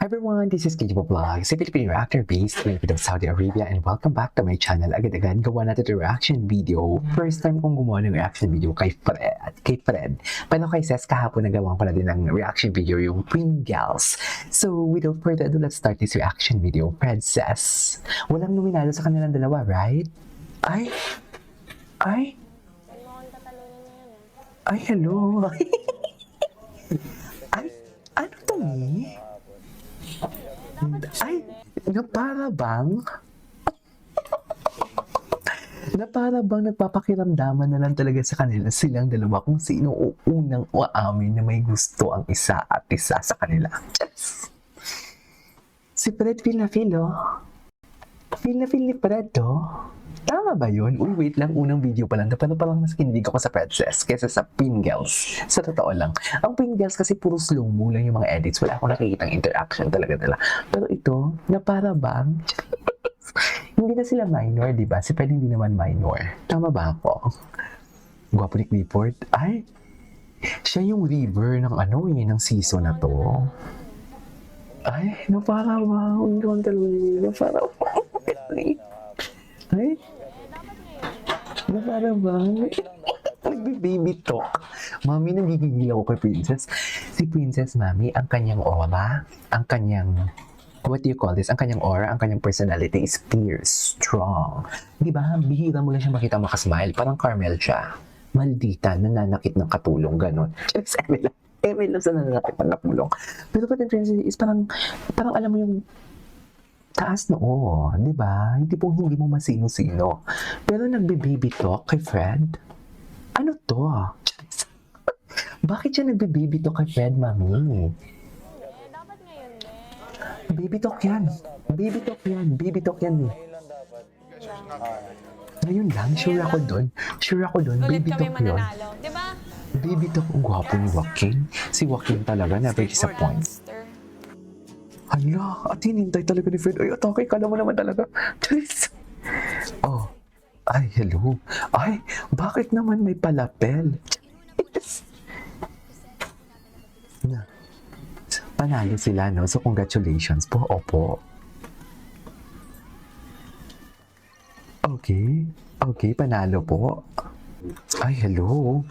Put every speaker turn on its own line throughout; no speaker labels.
Hi everyone, this is KJ Vlog, si Filipino reactor based in Saudi Arabia, and welcome back to my channel. Agad-agad gawa natin yung reaction video. First time kong gumawa ng reaction video kay Fred. Pero kay Ses kahapon nagawa ko na din ng reaction video yung Pringles. So without further ado, let's start this reaction video. Fred, Ses, walang nominado sa kanilang dalawa, right? Ay, hello. Ay, ano to eh? Ay, na para bang nagpapakiramdaman na lang talaga sa kanila silang dalawa kung sino o unang uamin na may gusto ang isa at isa sa kanila. Yes. Si Fred feel na feel ni Fred to. Tama ba yun? Uy, wait lang, unang video pa lang. Pero parang mas kinilig ako sa Princess kesa sa Pringles. Sa totoo lang. Ang Pringles kasi puro slow-mo lang yung mga edits. Wala akong nakikitang interaction talaga nila. Pero ito, na para bang hindi na sila minor, di ba? Si Fred hindi naman minor. Tama ba ako? Gwapo ni Clifford. Ay, siya yung River ng ng season na to. Ay, na para bang na para bang ay, na para bang nagbe-baby talk. Mami, nagigigil ako kay Princess. Si Princess, Mami, ang kanyang aura, ang kanyang, what do you call this? Ang kanyang aura, ang kanyang personality is fierce, strong. Di ba? Bihira mo lang siya makita makasmile. Parang Carmel siya. Maldita, nananakit ng katulong, ganon. Just Emil lang sa nananakit ng katulong. Pero pati Princess is parang alam mo yung taas noo, di ba? Hindi mo masino-sino. Pero nagbe-baby talk kay Fred? Ano to? Bakit siya nagbe-baby talk kay Fred, Mami?
Dapat ngayon din.
Baby talk yan. Baby talk yan eh. Ngayon lang, sure ako dun.
Ulit
Baby
kami
talk yun.
mananalo. Diba?
Baby talk, ang gwapo ni Joaquin. Si Joaquin talaga, never disappoint. Hala, at hinintay talaga ni Fred. Ay, atake ka naman talaga. Charis. Oh, ay, hello. Ay, bakit naman may palapel? Charis. Na. Panalo sila, no? So, congratulations po. Opo. Okay, panalo po. Ay, hello.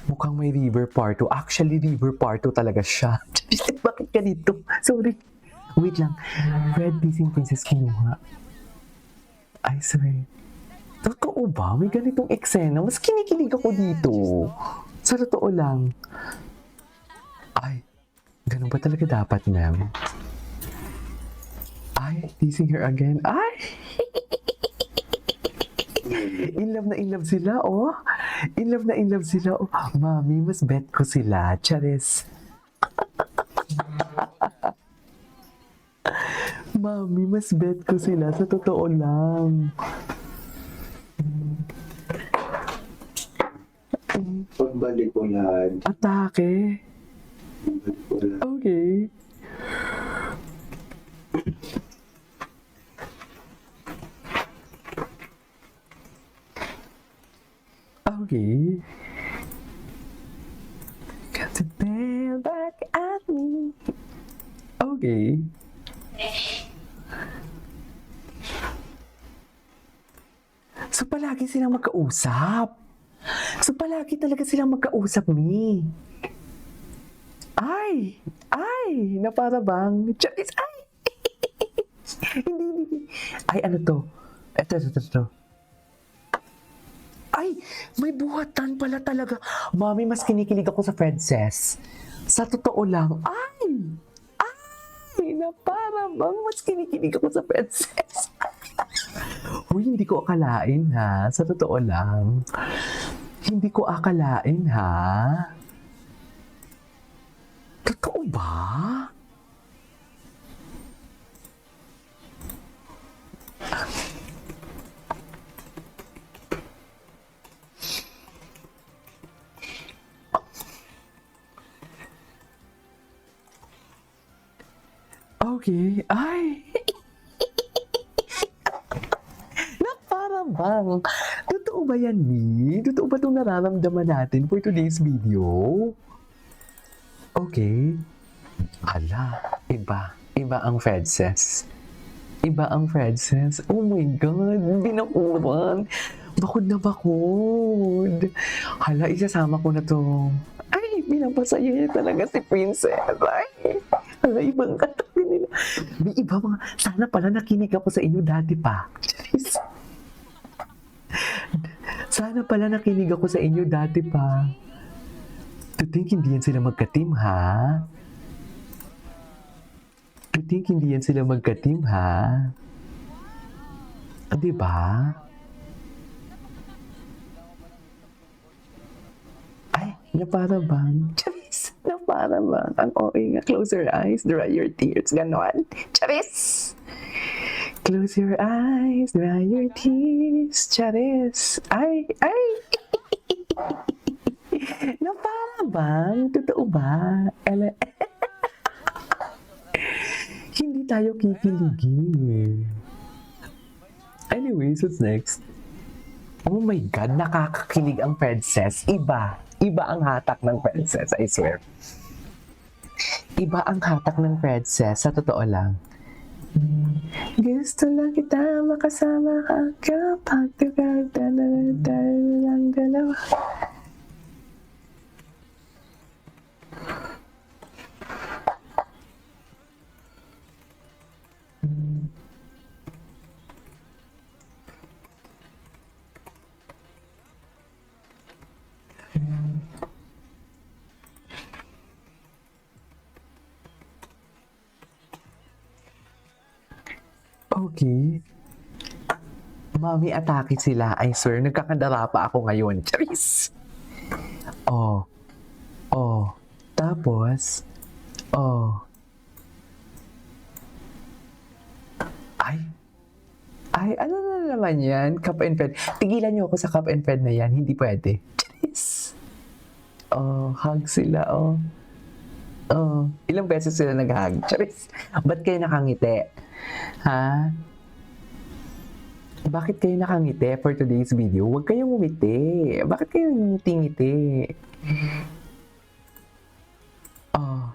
Mukhang may River Part 2. Actually, River Part 2 talaga siya. Bakit ka dito? Sorry. Wait lang. Fred, Disney Princess kinuha. Ay, sorry. Totoo ba? May ganitong eksena. Mas kinikilig ako dito. Sa totoo lang. Ay, ganun ba talaga dapat, ma'am? Ay, teasing her again. Ay! In love sila, oh. In love sila, oh. Mami, mas bet ko sila. Charis. Mami, mas bet ko sila. Sa totoo lang.
Pagbalik ko yan.
Atake.
Pagbalik ko yan.
Okay. Okay. Got to bear back at me. Okay. So palagi silang magkausap. So palagi talaga silang magkausap, Mi. Ay, na para bang, Charis, ay. Hindi. Ay, ano to? Ito. Ay, may buhatan pala talaga. Mami, mas kinikilig ako sa Princess. Sa totoo lang, ay, na para bang mas kinikilig ako sa Princess. Uy, hindi ko akalain ha. Sa totoo lang. Hindi ko akalain ha. Totoo ba? Okay. Ay! Na para bang? Totoo ba yan, Mi? Totoo ba itong nararamdaman natin for today's video? Okay. Ala. Iba ang Fredses. Iba ang Fredses. Oh my God, binakuran. Bakod na bakod. Hala, isasama ko na to. Ay, pinapasaya niya talaga si Princess. Ay, hala, ibang katabi nila. May iba mga, sana pala nakinig ako sa inyo dati pa. Charis. Sana pala nakinig ako sa inyo dati pa. To think hindi yan sila magka-team, ha? To think hindi yan sila magka-team, ha? Diba? Ay, na para bang? Charis! Na para bang? Ang okay nga. Close your eyes, dry your tears. Ganon. Charis! Close your eyes, dry your tears. Charis! Ay! Ay! Na para bang? Totoo ba? Hindi tayo kikiligin. Anyways, what's next? Oh my God, nakakakilig ang Princess. Iba ang hatak ng Princess, I swear. Iba ang hatak ng Princess, sa totoo lang. Gusto lang kita makasama ka kapag tayo lang dalawa. Okay. Mami, atake sila. I swear, nagkakandara pa ako ngayon. Charis! Oh. Oh. Tapos, oh. Ay, ano na naman yan? Cup and Fed. Tigilan niyo ako sa Cup and Fed na yan. Hindi pwede. Charis! Oh, hug sila, oh. Oh, ilang beses sila nag-hug. Charis! Ba't kayo nakangiti? Ha? Bakit kayo nakangiti for today's video? Huwag kayong umiti. Bakit kayo ngiti-ngiti? Oh.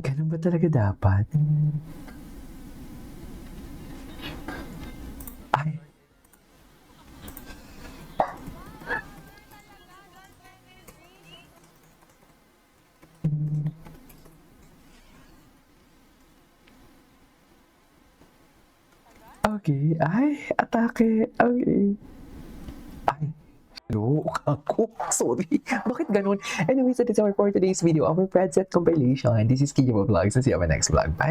Ganun ba talaga dapat? Ay. Okay. Ay, atake. Okay. Ay. No, ako. Sorry. Bakit ganun? Anyways, that is our for today's video. Our Fredset compilation. This is Kiki Vlogs. See you on my next vlog. Bye.